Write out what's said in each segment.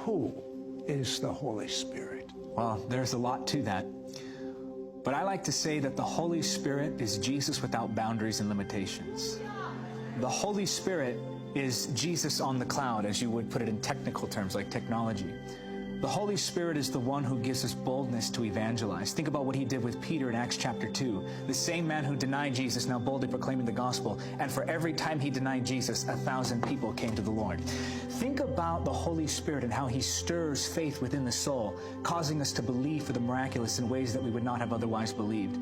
Who is the Holy Spirit? Well, there's a lot to that. But I like to say that the Holy Spirit is Jesus without boundaries and limitations. The Holy Spirit is Jesus on the cloud, as you would put it in technical terms, like technology. The Holy Spirit is the one who gives us boldness to evangelize. Think about what he did with Peter in Acts chapter 2. The same man who denied Jesus now boldly proclaiming the gospel. And for every time he denied Jesus, 1,000 people came to the Lord. Think about the Holy Spirit and how he stirs faith within the soul, causing us to believe for the miraculous in ways that we would not have otherwise believed.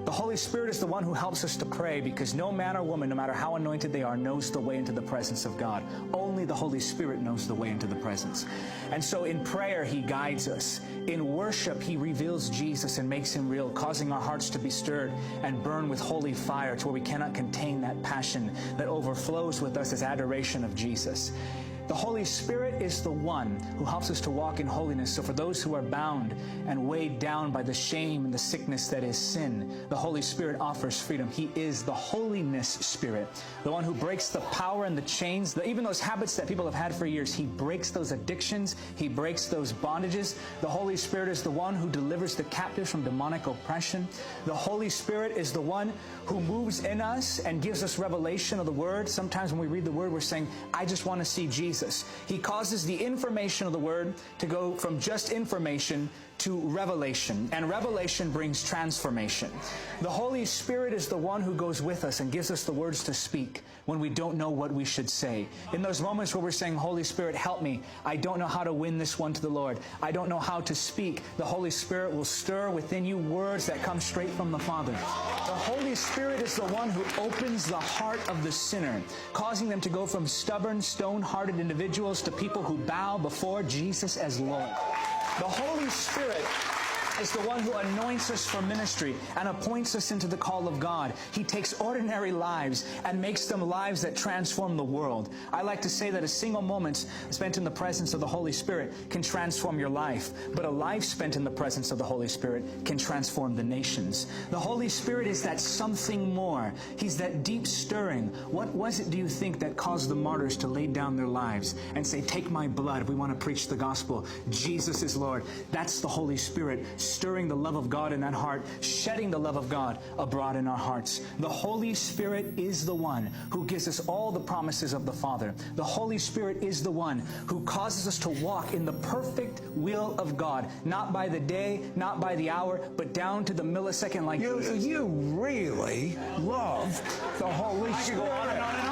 The Holy Spirit is the one who helps us to pray, because no man or woman, no matter how anointed they are, knows the way into the presence of God. Only the Holy Spirit knows the way into the presence. And so in prayer, he guides us. In worship, he reveals Jesus and makes him real, causing our hearts to be stirred and burn with holy fire to where we cannot contain that passion that overflows with us as adoration of Jesus. The Holy Spirit is the one who helps us to walk in holiness. So for those who are bound and weighed down by the shame and the sickness that is sin, the Holy Spirit offers freedom. He is the Holiness Spirit, the one who breaks the power and the chains, even those habits that people have had for years. He breaks those addictions. He breaks those bondages. The Holy Spirit is the one who delivers the captives from demonic oppression. The Holy Spirit is the one who moves in us and gives us revelation of the Word. Sometimes when we read the Word, we're saying, I just want to see Jesus. He causes the information of the Word to go from just information to revelation, and revelation brings transformation. The Holy Spirit is the one who goes with us and gives us the words to speak when we don't know what we should say. In those moments where we're saying, Holy Spirit, help me. I don't know how to win this one to the Lord. I don't know how to speak. The Holy Spirit will stir within you words that come straight from the Father. The Holy Spirit is the one who opens the heart of the sinner, causing them to go from stubborn, stone-hearted individuals to people who bow before Jesus as Lord. The Holy Spirit is the one who anoints us for ministry and appoints us into the call of God. He takes ordinary lives and makes them lives that transform the world. I like to say that a single moment spent in the presence of the Holy Spirit can transform your life, but a life spent in the presence of the Holy Spirit can transform the nations. The Holy Spirit is that something more. He's that deep stirring. What was it, do you think, that caused the martyrs to lay down their lives and say, take my blood, we want to preach the gospel. Jesus is Lord. That's the Holy Spirit stirring the love of God in that heart, shedding the love of God abroad in our hearts. The Holy Spirit is the one who gives us all the promises of the Father. The Holy Spirit is the one who causes us to walk in the perfect will of God, not by the day, not by the hour, but down to the millisecond like Jesus. You really love the Holy Spirit. I could go on and on and on.